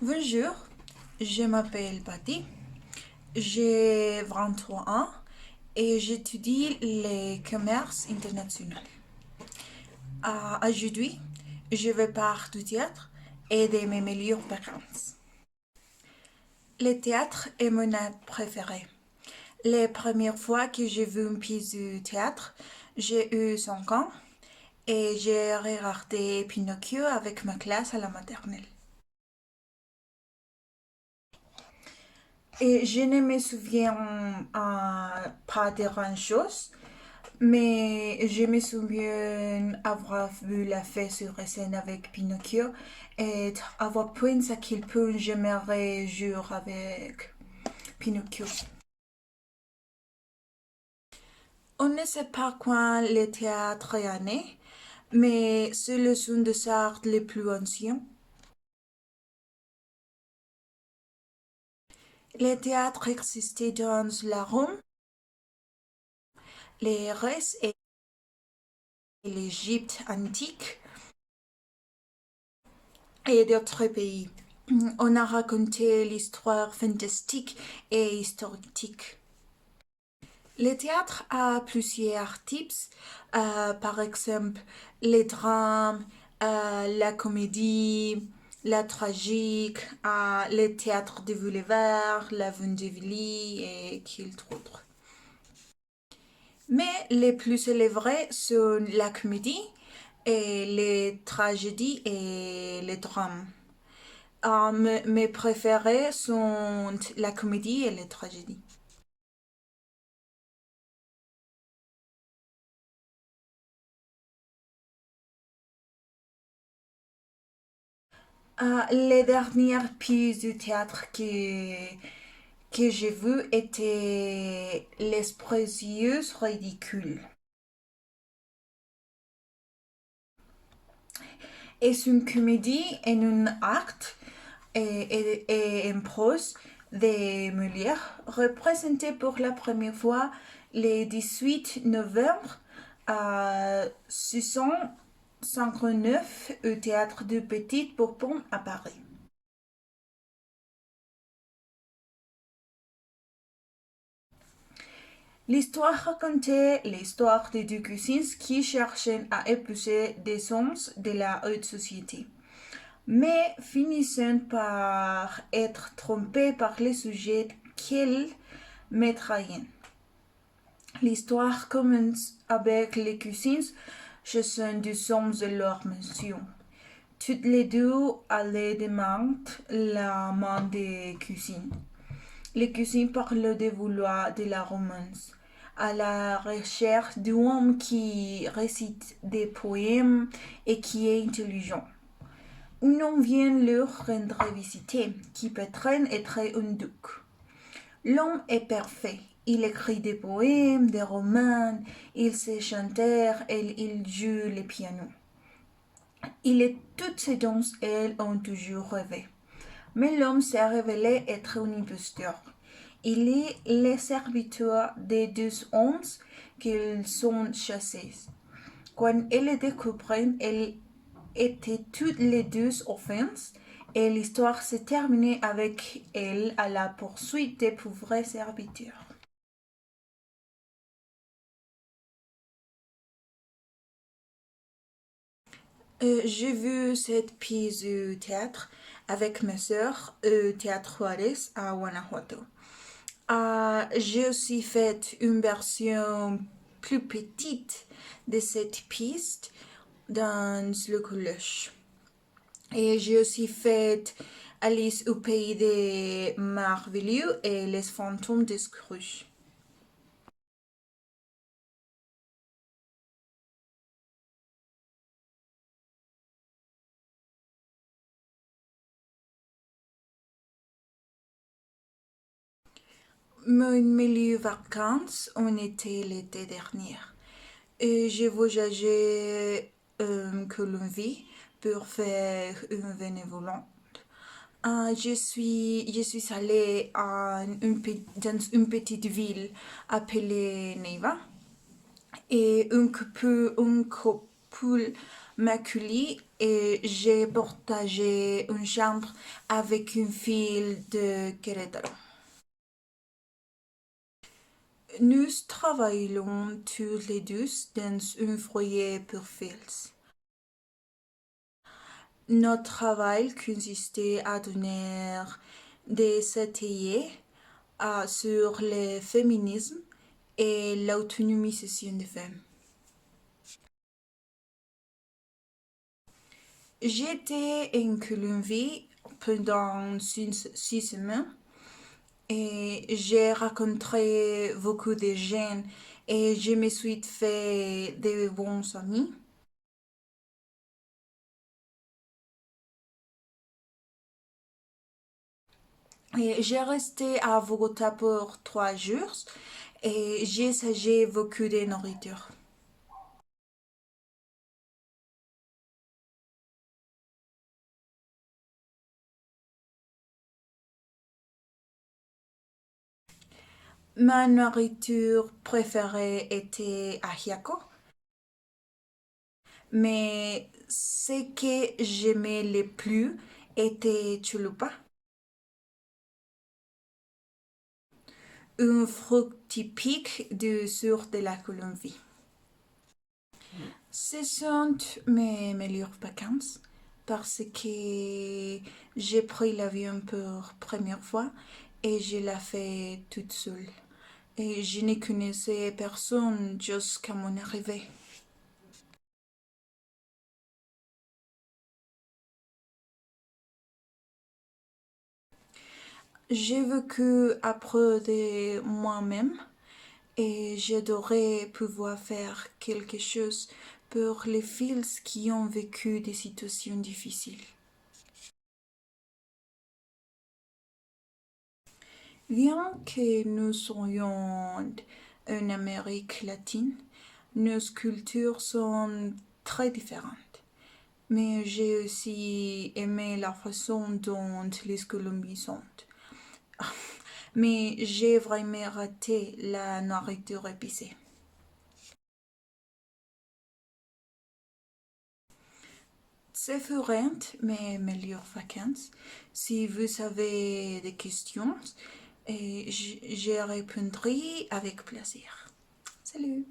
Bonjour, je m'appelle Patty, j'ai 23 ans et j'étudie les commerces internationaux. Aujourd'hui, je vais parler du théâtre et de mes meilleures vacances. Le théâtre est mon art préféré. Les premières fois que j'ai vu une pièce de théâtre, j'ai eu 5 ans et j'ai regardé Pinocchio avec ma classe à la maternelle. Et je ne me souviens pas de grand-chose, mais je me souviens avoir vu la fête sur scène avec Pinocchio et avoir pensé à quel point j'aimerais jouer avec Pinocchio. On ne sait pas quand le théâtre est né, mais c'est le son des arts les plus anciens. Le théâtre existait dans la Rome, les Grèce et l'Égypte antique et d'autres pays. On a raconté l'histoire fantastique et historique. Le théâtre a plusieurs types, par exemple les drames, la comédie, la tragique, le théâtre de boulevard, la vaudeville et qu'il d'autres. Mais les plus célèbres sont la comédie, et les tragédies et les drames. Mes préférés sont la comédie et les tragédies. Les dernières pièces du théâtre que j'ai vues étaient Les Précieuses Ridicules. Et c'est une comédie et un acte et en prose de Molière, représenté pour la première fois le 18 novembre à 659 au théâtre de Petite Bourbon à Paris. L'histoire racontait l'histoire de deux cousines qui cherchaient à épouser des hommes de la haute société, mais finissant par être trompées par les sujets qu'elles maîtrisaient. L'histoire commence avec les cousines chassant des hommes de leur maison. Toutes les deux allaient demander la main des cousines. Les cousines parlent des vouloirs de la romance, à la recherche d'un homme qui récite des poèmes et qui est intelligent. Un homme vient leur rendre visite, qui peut-être être un duc. L'homme est parfait. Il écrit des poèmes, des romans, il sait chanter et il joue le piano. Il est toutes ces dont elles ont toujours rêvé. Mais l'homme s'est révélé être un imposteur. Il est le serviteur des deux hommes qu'ils sont chassés. Quand elles le découvrent, elles étaient toutes les deux offenses et l'histoire s'est terminée avec elle à la poursuite des pauvres serviteurs. J'ai vu cette pièce de théâtre avec ma sœur au Théâtre Juarez à Guanajuato. J'ai aussi fait une version plus petite de cette pièce dans le collège. Et j'ai aussi fait Alice au pays des merveilleux et les fantômes de Scrooge. Mon milieu vacances, on était l'été dernier. Et j'ai voyagé en Colombie pour faire un bénévolat. Je suis allée dans une petite ville appelée Neiva et un couple m'accueillit et j'ai partagé une chambre avec une fille de Querétaro. Nous travaillons tous les deux dans un foyer pour filles. Notre travail consistait à donner des ateliers sur le féminisme et l'autonomisation des femmes. J'étais en Colombie pendant 6 semaines et j'ai rencontré beaucoup de gens et je me suis fait de bons amis. Et j'ai resté à Bogota pour 3 jours et j'ai essayé beaucoup de nourriture. Ma nourriture préférée était ajiaco, mais ce que j'aimais le plus était chulupa, un fruit typique du sud de la Colombie. Ce sont mes meilleures vacances parce que j'ai pris l'avion pour première fois et je l'ai fait toute seule. Et je ne connaissais personne jusqu'à mon arrivée. J'ai vécu après de moi-même et j'adorais pouvoir faire quelque chose pour les filles qui ont vécu des situations difficiles. Bien que nous soyons en Amérique latine, nos cultures sont très différentes. Mais j'ai aussi aimé la façon dont les Colombiens sont. Mais j'ai vraiment raté la nourriture épicée. C'est furent mes meilleures vacances. Si vous avez des questions, et je répondrai avec plaisir. Salut!